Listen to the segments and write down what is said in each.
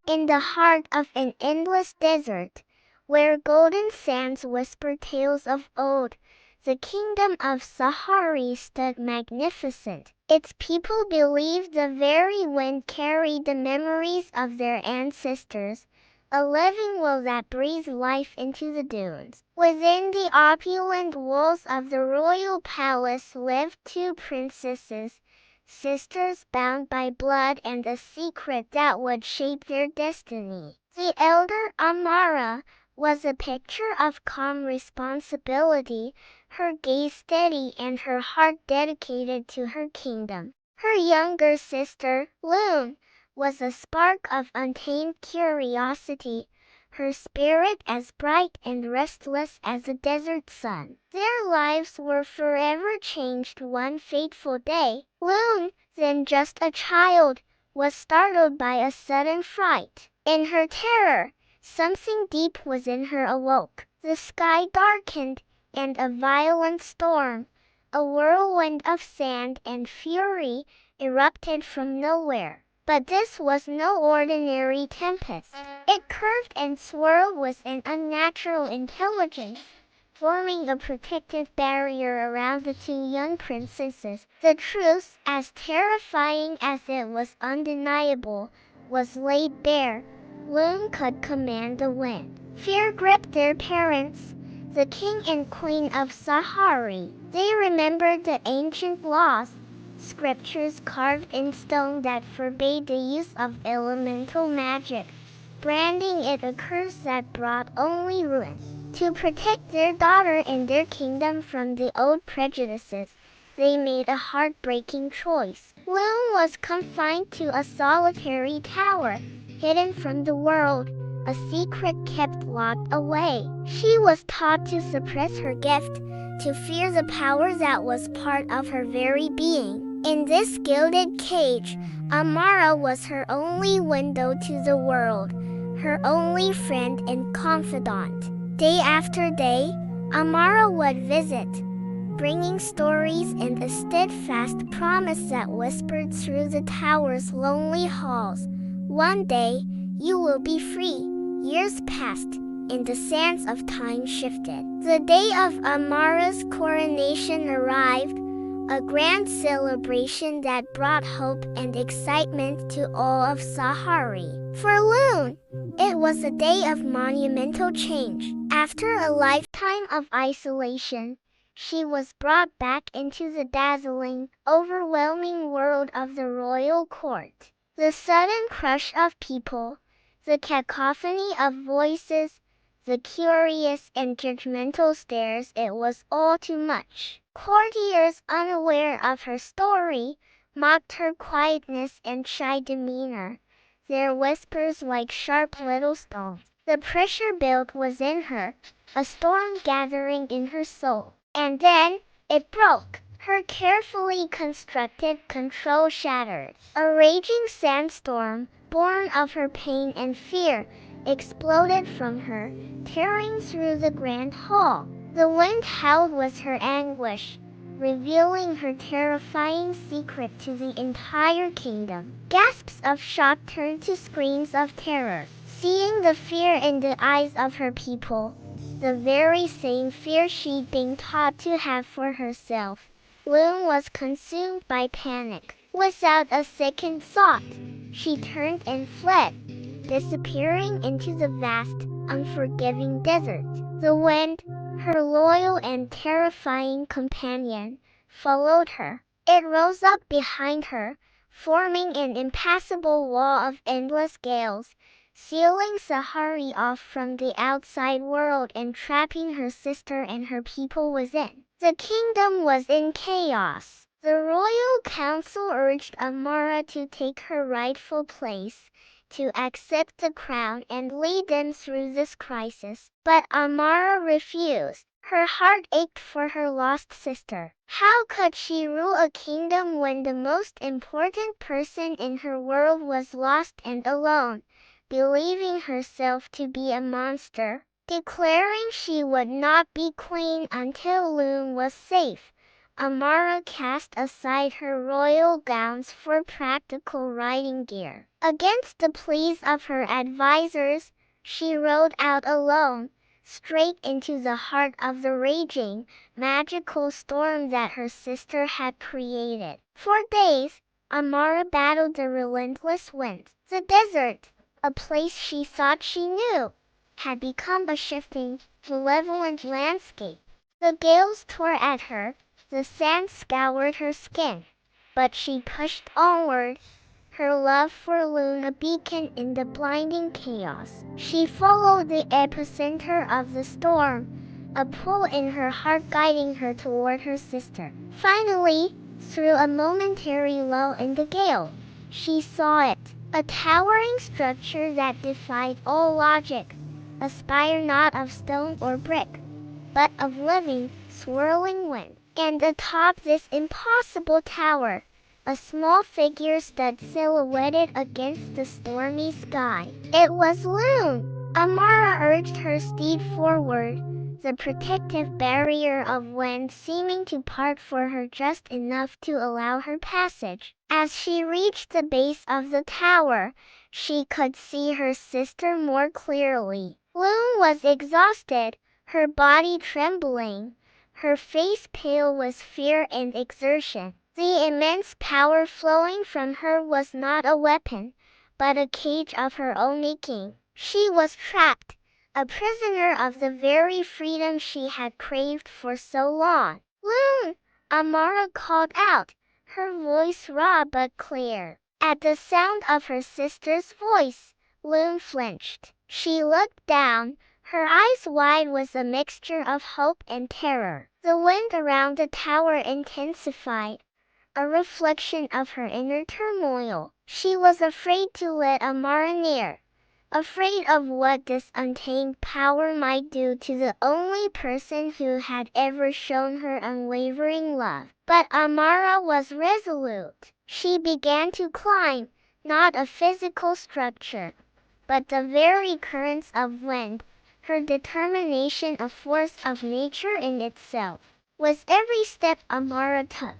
In the heart of an endless desert, where golden sands whisper tales of old, the kingdom of Sahari stood magnificent. Its people believed the very wind carried the memories of their ancestors, a living will that breathed life into the dunes. Within the opulent walls of the royal palace lived two princesses, sisters bound by blood and a secret that would shape their destiny. The elder, Amara, was a picture of calm responsibility, her gaze steady and her heart dedicated to her kingdom. Her younger sister, Loon, was a spark of untamed curiosity, her spirit as bright and restless as a desert sun. Their lives were forever changed one fateful day. Loon, then just a child, was startled by a sudden fright. In her terror, something deep within her awoke. The sky darkened, and a violent storm, a whirlwind of sand and fury, erupted from nowhere. But this was no ordinary tempest. It curved and swirled with an unnatural intelligence, forming a protective barrier around the two young princesses. The truth, as terrifying as it was undeniable, was laid bare. Loon could command the wind. Fear gripped their parents, the king and queen of Sahari. They remembered the ancient laws, scriptures carved in stone that forbade the use of elemental magic, branding it a curse that brought only ruin. To protect their daughter and their kingdom from the old prejudices, they made a heartbreaking choice. Loon was confined to a solitary tower, hidden from the world, a secret kept locked away. She was taught to suppress her gift, to fear the power that was part of her very being. In this gilded cage, Amara was her only window to the world, her only friend and confidant. Day after day, Amara would visit, bringing stories and a steadfast promise that whispered through the tower's lonely halls. One day, you will be free. Years passed, and the sands of time shifted. The day of Amara's coronation arrived, a grand celebration that brought hope and excitement to all of Sahari. For Loon, it was a day of monumental change. After a lifetime of isolation, she was brought back into the dazzling, overwhelming world of the royal court. The sudden crush of people, the cacophony of voices, the curious and judgmental stares, it was all too much. Courtiers, unaware of her story, mocked her quietness and shy demeanor, their whispers like sharp little stones. The pressure built within her, a storm gathering in her soul. And then, it broke. Her carefully constructed control shattered. A raging sandstorm, born of her pain and fear, exploded from her, tearing through the grand hall. The wind howled with her anguish, revealing her terrifying secret to the entire kingdom. Gasps of shock turned to screams of terror. Seeing the fear in the eyes of her people, the very same fear she'd been taught to have for herself, Loon was consumed by panic. Without a second thought, she turned and fled, disappearing into the vast, unforgiving desert. The wind, her loyal and terrifying companion, followed her. It rose up behind her, forming an impassable wall of endless gales, sealing Sahari off from the outside world and trapping her sister and her people within. The kingdom was in chaos. The royal council urged Amara to take her rightful place, to accept the crown and lead them through this crisis. But Amara refused. Her heart ached for her lost sister. How could she rule a kingdom when the most important person in her world was lost and alone? Believing herself to be a monster, declaring she would not be queen until Loon was safe, Amara cast aside her royal gowns for practical riding gear. Against the pleas of her advisors, she rode out alone, straight into the heart of the raging, magical storm that her sister had created. For days, Amara battled the relentless winds. The desert, a place she thought she knew, had become a shifting, malevolent landscape. The gales tore at her, the sand scoured her skin, but she pushed onward, her love for Loon a beacon in the blinding chaos. She followed the epicenter of the storm, a pull in her heart guiding her toward her sister. Finally, through a momentary lull in the gale, she saw it, a towering structure that defied all logic, a spire not of stone or brick, but of living, swirling wind. And atop this impossible tower, a small figure stood silhouetted against the stormy sky. It was Loon! Amara urged her steed forward, the protective barrier of wind seeming to part for her just enough to allow her passage. As she reached the base of the tower, she could see her sister more clearly. Loon was exhausted, her body trembling, her face pale with fear and exertion. The immense power flowing from her was not a weapon, but a cage of her own making. She was trapped, a prisoner of the very freedom she had craved for so long. "Loon!" Amara called out, her voice raw but clear. At the sound of her sister's voice, Loon flinched. She looked down, her eyes wide with a mixture of hope and terror. The wind around the tower intensified, a reflection of her inner turmoil. She was afraid to let Amara near, afraid of what this untamed power might do to the only person who had ever shown her unwavering love. But Amara was resolute. She began to climb, not a physical structure, but the very currents of wind, her determination a force of nature in itself. With every step Amara took,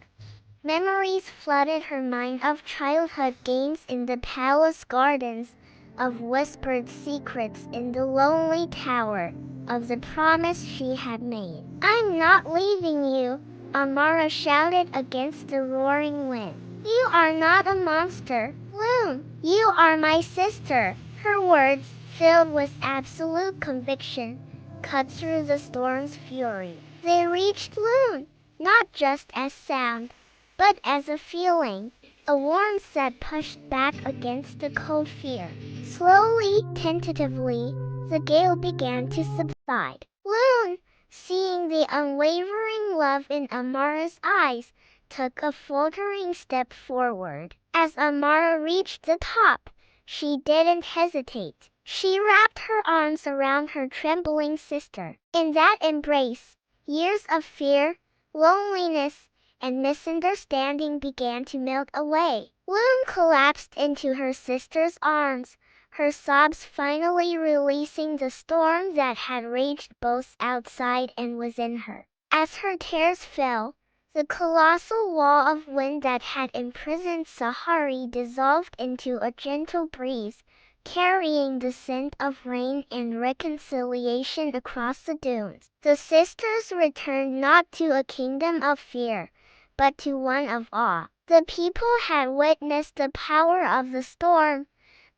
memories flooded her mind of childhood games in the palace gardens, of whispered secrets in the lonely tower, of the promise she had made. "I'm not leaving you," Amara shouted against the roaring wind. "You are not a monster, Loon. You are my sister." Her words, filled with absolute conviction, cut through the storm's fury. They reached Loon, not just as sound, but as a feeling, a warmth that pushed back against the cold fear. Slowly, tentatively, the gale began to subside. Loon, seeing the unwavering love in Amara's eyes, took a faltering step forward. As Amara reached the top, she didn't hesitate. She wrapped her arms around her trembling sister. In that embrace, years of fear, loneliness, and misunderstanding began to melt away. Loon collapsed into her sister's arms, her sobs finally releasing the storm that had raged both outside and within her. As her tears fell, the colossal wall of wind that had imprisoned Sahari dissolved into a gentle breeze, carrying the scent of rain and reconciliation across the dunes. The sisters returned not to a kingdom of fear, but to one of awe. The people had witnessed the power of the storm,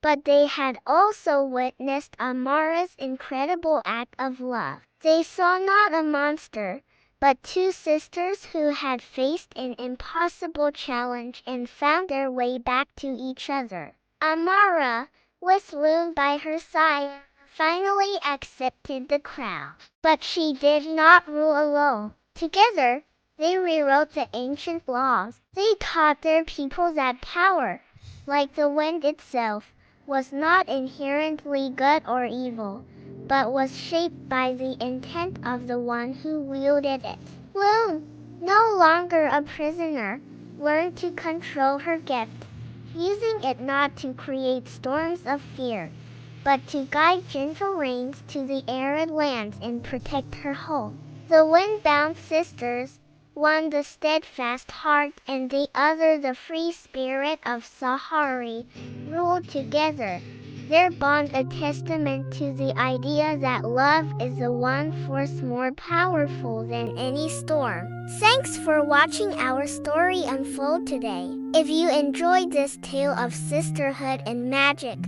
but they had also witnessed Amara's incredible act of love. They saw not a monster, but two sisters who had faced an impossible challenge and found their way back to each other. Amara, with Loon by her side, finally accepted the crown. But she did not rule alone. Together, they rewrote the ancient laws. They taught their people that power, like the wind itself, was not inherently good or evil, but was shaped by the intent of the one who wielded it. Loon, no longer a prisoner, learned to control her gift, using it not to create storms of fear, but to guide gentle rains to the arid lands and protect her home. The wind-bound sisters, one the steadfast heart and the other the free spirit of Sahari, ruled together, their bond a testament to the idea that love is the one force more powerful than any storm. Thanks for watching our story unfold today. If you enjoyed this tale of sisterhood and magic,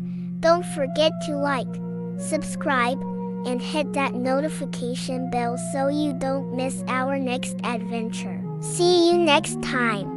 don't forget to like, subscribe, and hit that notification bell so you don't miss our next adventure. See you next time.